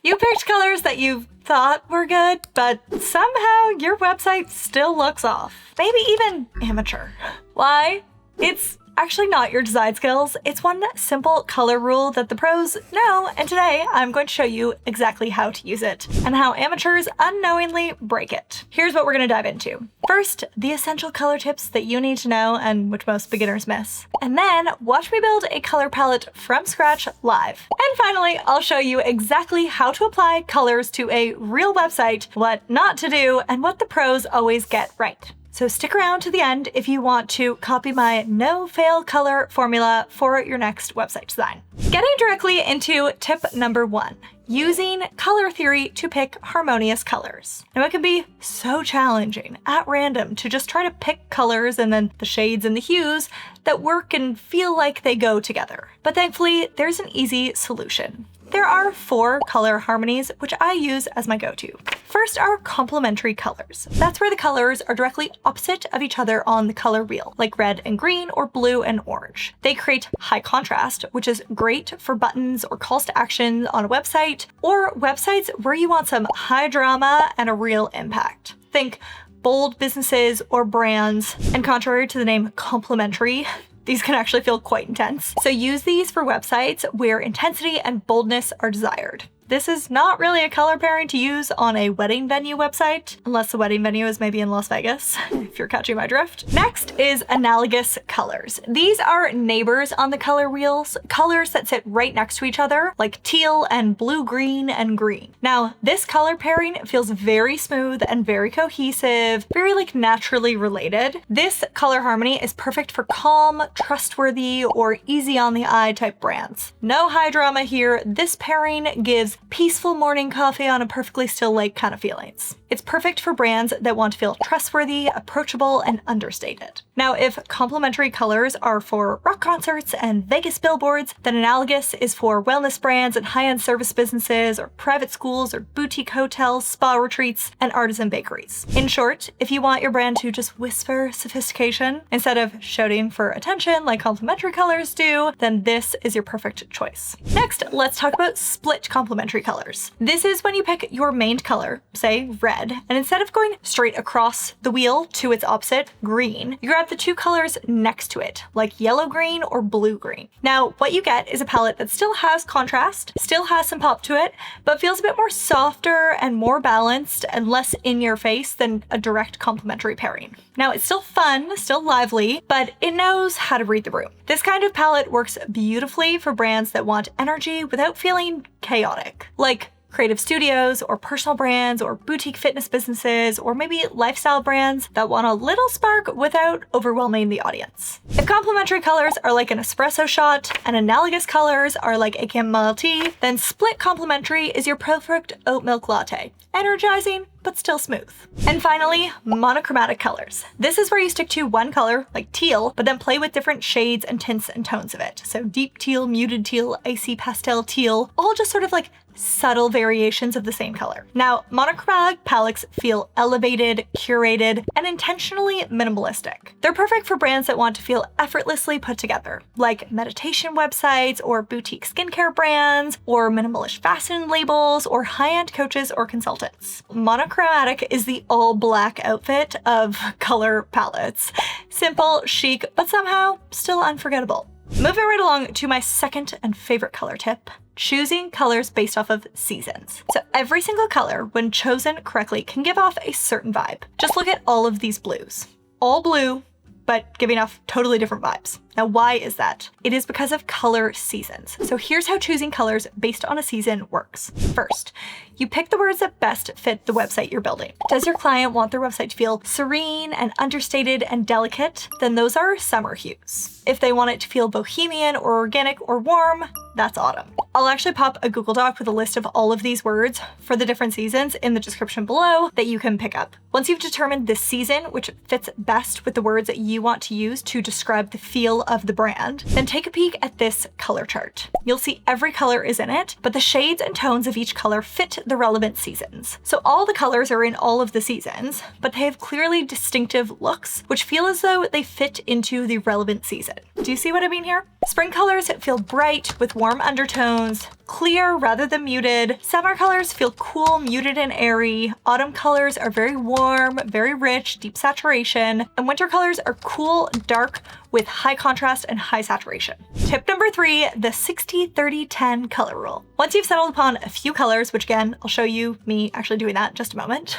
You picked colors that you thought were good, but somehow your website still looks off. Maybe even amateur. Why? It's actually not your design skills. It's one simple color rule that the pros know, and today I'm going to show you exactly how to use it and how amateurs unknowingly break it. Here's what we're going to dive into. First, the essential color tips that you need to know and which most beginners miss. And then watch me build a color palette from scratch live. And finally, I'll show you exactly how to apply colors to a real website, what not to do, and what the pros always get right. So stick around to the end if you want to copy my no-fail color formula for your next website design. Getting directly into tip number 1, using color theory to pick harmonious colors. Now it can be so challenging at random to just try to pick colors and then the shades and the hues that work and feel like they go together. But thankfully, there's an easy solution. There are 4 color harmonies, which I use as my go-to. First are complementary colors. That's where the colors are directly opposite of each other on the color wheel, like red and green or blue and orange. They create high contrast, which is great for buttons or calls to action on a website, or websites where you want some high drama and a real impact. Think bold businesses or brands, and contrary to the name complementary, these can actually feel quite intense. So use these for websites where intensity and boldness are desired. This is not really a color pairing to use on a wedding venue website, unless the wedding venue is maybe in Las Vegas, if you're catching my drift. Next is analogous colors. These are neighbors on the color wheels, colors that sit right next to each other, like teal and blue-green and green. Now, this color pairing feels very smooth and very cohesive, very like naturally related. This color harmony is perfect for calm, trustworthy, or easy on the eye type brands. No high drama here. This pairing gives peaceful morning coffee on a perfectly still lake kind of feelings. It's perfect for brands that want to feel trustworthy, approachable, and understated. Now, if complementary colors are for rock concerts and Vegas billboards, then Analogous is for wellness brands and high-end service businesses or private schools or boutique hotels, spa retreats, and artisan bakeries. In short, if you want your brand to just whisper sophistication instead of shouting for attention like complementary colors do, then this is your perfect choice. Next, let's talk about split complementary colors. This is when you pick your main color, say red, and instead of going straight across the wheel to its opposite, green, you grab the 2 colors next to it, like yellow-green or blue-green. Now, what you get is a palette that still has contrast, still has some pop to it, but feels a bit more softer and more balanced and less in your face than a direct complementary pairing. Now, it's still fun, still lively, but it knows how to read the room. This kind of palette works beautifully for brands that want energy without feeling chaotic, like creative studios or personal brands or boutique fitness businesses or maybe lifestyle brands that want a little spark without overwhelming the audience. If complementary colors are like an espresso shot and analogous colors are like a chamomile tea, then split complementary is your perfect oat milk latte. Energizing, but still smooth. And finally, monochromatic colors. This is where you stick to one color, like teal, but then play with different shades and tints and tones of it. So deep teal, muted teal, icy pastel teal, all just sort of like subtle variations of the same color. Now, monochromatic palettes feel elevated, curated, and intentionally minimalistic. They're perfect for brands that want to feel effortlessly put together, like meditation websites or boutique skincare brands, or minimalist fashion labels, or high-end coaches or consultants. Monochromatic is the all-black outfit of color palettes. Simple, chic, but somehow still unforgettable. Moving right along to my second and favorite color tip, choosing colors based off of seasons. So every single color, when chosen correctly, can give off a certain vibe. Just look at all of these blues. All blue, but giving off totally different vibes. Now, why is that? It is because of color seasons. So here's how choosing colors based on a season works. First, you pick the words that best fit the website you're building. Does your client want their website to feel serene and understated and delicate? Then those are summer hues. If they want it to feel bohemian or organic or warm, that's autumn. I'll actually pop a Google Doc with a list of all of these words for the different seasons in the description below that you can pick up. Once you've determined this season, which fits best with the words that you want to use to describe the feel of the brand, then take a peek at this color chart. You'll see every color is in it, but the shades and tones of each color fit the relevant seasons. So all the colors are in all of the seasons, but they have clearly distinctive looks, which feel as though they fit into the relevant season. Do you see what I mean here? Spring colors feel bright with warm undertones. clear rather than muted. Summer colors feel cool, muted, and airy. Autumn colors are very warm, very rich, deep saturation. And winter colors are cool, dark, with high contrast and high saturation. Tip number 3, the 60-30-10 color rule. Once you've settled upon a few colors, which again, I'll show you me actually doing that in just a moment,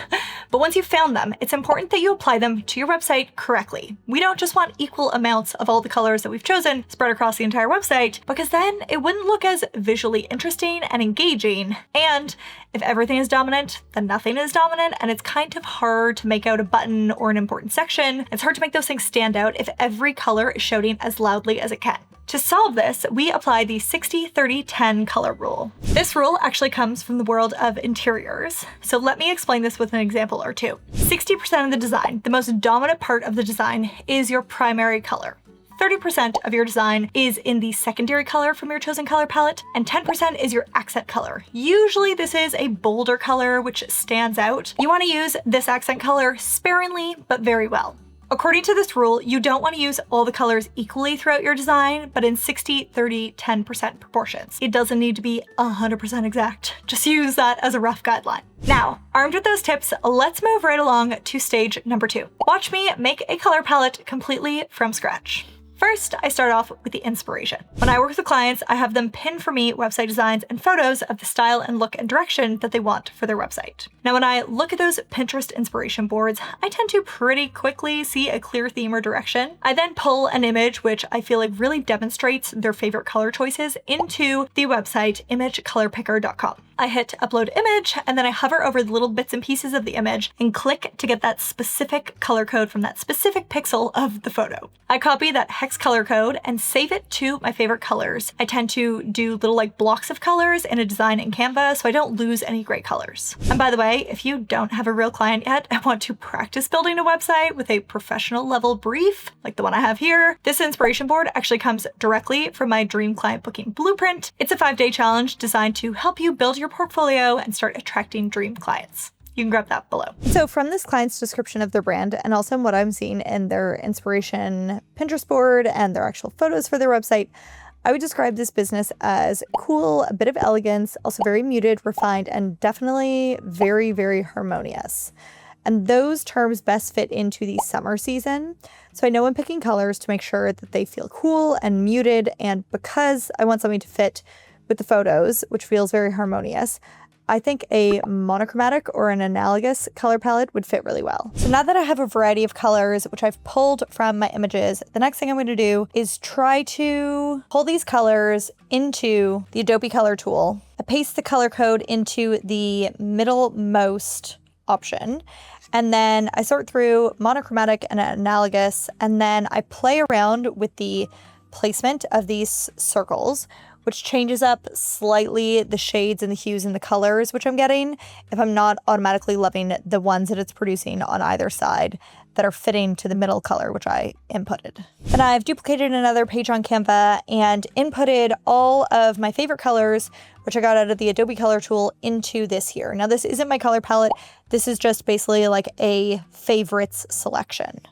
but once you've found them, it's important that you apply them to your website correctly. We don't just want equal amounts of all the colors that we've chosen spread across the entire website, because then it wouldn't look as visually interesting and engaging. And if everything is dominant, then nothing is dominant, and it's kind of hard to make out a button or an important section. It's hard to make those things stand out if every color is shouting as loudly as it can. To solve this, we apply the 60-30-10 color rule. This rule actually comes from the world of interiors. So let me explain this with an example or two. 60% of the design, the most dominant part of the design, is your primary color. 30% of your design is in the secondary color from your chosen color palette, and 10% is your accent color. Usually this is a bolder color which stands out. You want to use this accent color sparingly, but very well. According to this rule, you don't want to use all the colors equally throughout your design, but in 60, 30, 10% proportions. It doesn't need to be 100% exact. Just use that as a rough guideline. Now, armed with those tips, let's move right along to stage number 2. Watch me make a color palette completely from scratch. First, I start off with the inspiration. When I work with clients, I have them pin for me website designs and photos of the style and look and direction that they want for their website. Now, when I look at those Pinterest inspiration boards, I tend to pretty quickly see a clear theme or direction. I then pull an image which I feel like really demonstrates their favorite color choices into the website imagecolorpicker.com. I hit upload image, and then I hover over the little bits and pieces of the image and click to get that specific color code from that specific pixel of the photo. I copy that hex color code and save it to my favorite colors. I tend to do little like blocks of colors in a design in Canva so I don't lose any great colors. And by the way, if you don't have a real client yet and want to practice building a website with a professional level brief, like the one I have here, this inspiration board actually comes directly from my Dream Client Booking Blueprint. It's a 5-day challenge designed to help you build your portfolio and start attracting dream clients. You can grab that below. So from this client's description of their brand and also what I'm seeing in their inspiration Pinterest board and their actual photos for their website, I would describe this business as cool, a bit of elegance, also very muted, refined, and definitely very, very harmonious. And those terms best fit into the summer season. So I know I'm picking colors to make sure that they feel cool and muted, and because I want something to fit with the photos, which feels very harmonious, I think a monochromatic or an analogous color palette would fit really well. So now that I have a variety of colors, which I've pulled from my images, the next thing I'm going to do is try to pull these colors into the Adobe Color tool. I paste the color code into the middlemost option, and then I sort through monochromatic and analogous, and then I play around with the placement of these circles, which changes up slightly the shades and the hues and the colors, which I'm getting if I'm not automatically loving the ones that it's producing on either side that are fitting to the middle color, which I inputted. And I've duplicated another page on Canva and inputted all of my favorite colors, which I got out of the Adobe Color tool, into this here. Now, this isn't my color palette. This is just basically like a favorites selection.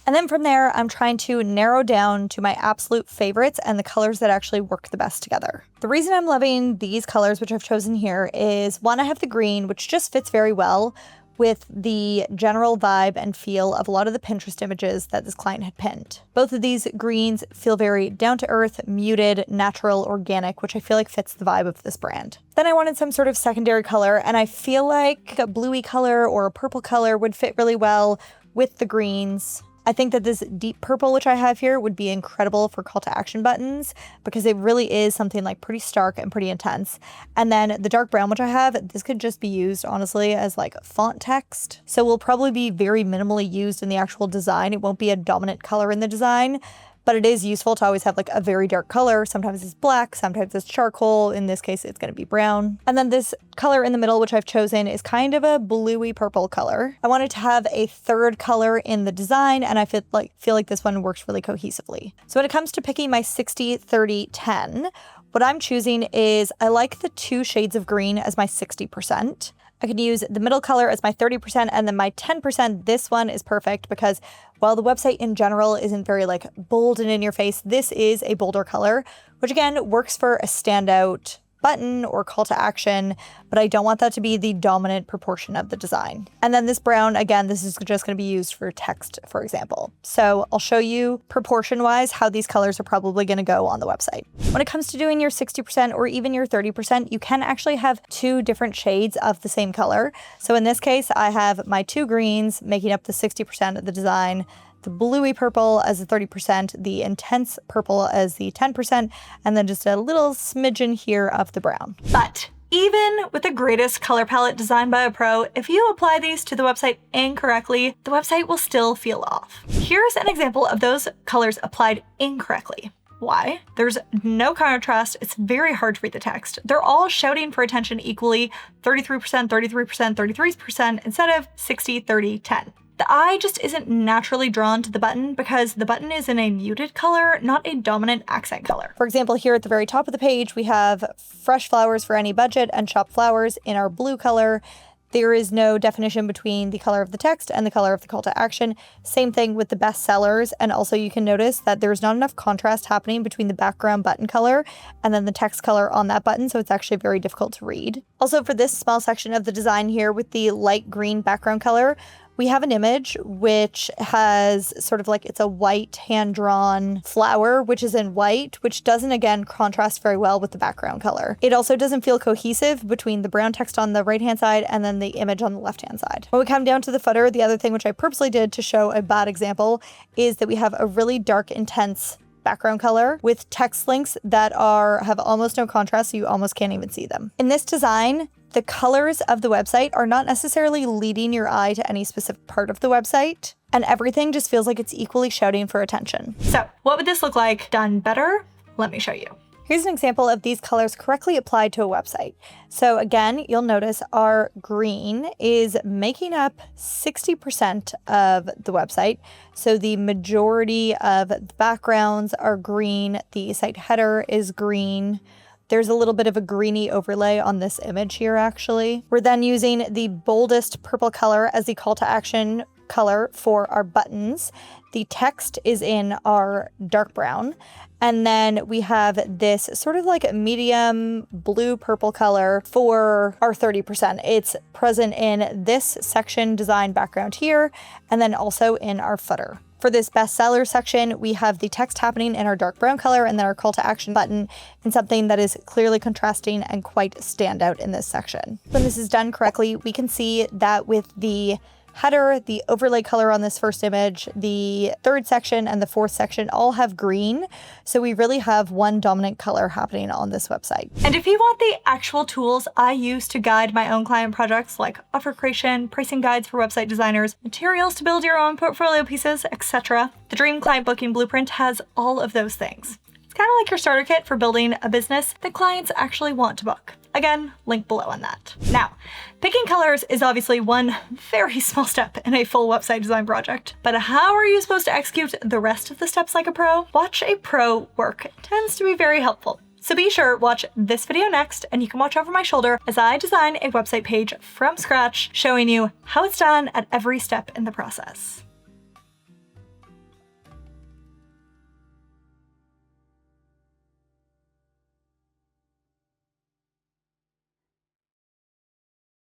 And then from there, I'm trying to narrow down to my absolute favorites and the colors that actually work the best together. The reason I'm loving these colors, which I've chosen here, is one, I have the green, which just fits very well with the general vibe and feel of a lot of the Pinterest images that this client had pinned. Both of these greens feel very down-to-earth, muted, natural, organic, which I feel like fits the vibe of this brand. Then I wanted some sort of secondary color, and I feel like a bluey color or a purple color would fit really well with the greens. I think that this deep purple, which I have here, would be incredible for call to action buttons because it really is something like pretty stark and pretty intense. And then the dark brown, which I have, this could just be used honestly as like font text. So will probably be very minimally used in the actual design. It won't be a dominant color in the design, but it is useful to always have like a very dark color. Sometimes it's black, sometimes it's charcoal. In this case, it's going to be brown. And then this color in the middle, which I've chosen, is kind of a bluey purple color. I wanted to have a third color in the design, and I feel like this one works really cohesively. So when it comes to picking my 60-30-10, what I'm choosing is I like the 2 shades of green as my 60%. I could use the middle color as my 30%, and then my 10%, this one is perfect because while the website in general isn't very like bold and in your face, this is a bolder color, which again works for a standout button or call to action, but I don't want that to be the dominant proportion of the design. And then this brown, again, this is just going to be used for text, for example. So I'll show you proportion-wise how these colors are probably going to go on the website. When it comes to doing your 60% or even your 30%, you can actually have two different shades of the same color. So in this case, I have my two greens making up the 60% of the design, the bluey purple as the 30%, the intense purple as the 10%, and then just a little smidgen here of the brown. But even with the greatest color palette designed by a pro, if you apply these to the website incorrectly, the website will still feel off. Here's an example of those colors applied incorrectly. Why? There's no contrast. It's very hard to read the text. They're all shouting for attention equally, 33%, 33%, 33%, instead of 60, 30, 10. The eye just isn't naturally drawn to the button because the button is in a muted color, not a dominant accent color. For example, here at the very top of the page, we have fresh flowers for any budget and shop flowers in our blue color. There is no definition between the color of the text and the color of the call to action. Same thing with the best sellers. And also you can notice that there's not enough contrast happening between the background button color and then the text color on that button. So it's actually very difficult to read. Also for this small section of the design here with the light green background color, we have an image which has sort of like, it's a white hand-drawn flower, which is in white, which doesn't, again, contrast very well with the background color. It also doesn't feel cohesive between the brown text on the right-hand side and then the image on the left-hand side. When we come down to the footer, the other thing which I purposely did to show a bad example is that we have a really dark, intense background color with text links that have almost no contrast, so you almost can't even see them. In this design, the colors of the website are not necessarily leading your eye to any specific part of the website, and everything just feels like it's equally shouting for attention. So what would this look like done better? Let me show you. Here's an example of these colors correctly applied to a website. So again, you'll notice our green is making up 60% of the website. So the majority of the backgrounds are green. The site header is green. There's a little bit of a greeny overlay on this image here, actually. We're then using the boldest purple color as the call to action color for our buttons. The text is in our dark brown. And then we have this sort of like medium blue-purple color for our 30%. It's present in this section design background here, and then also in our footer. For this bestseller section, we have the text happening in our dark brown color and then our call to action button in something that is clearly contrasting and quite standout in this section. When this is done correctly, we can see that with the header, the overlay color on this first image, the third section and the fourth section all have green. So we really have one dominant color happening on this website. And if you want the actual tools I use to guide my own client projects like offer creation, pricing guides for website designers, materials to build your own portfolio pieces, etc., the Dream Client Booking Blueprint has all of those things. It's kind of like your starter kit for building a business that clients actually want to book. Again, link below on that. Now, picking colors is obviously one very small step in a full website design project, but how are you supposed to execute the rest of the steps like a pro? Watch a pro work. It tends to be very helpful. So be sure, watch this video next, and you can watch over my shoulder as I design a website page from scratch, showing you how it's done at every step in the process.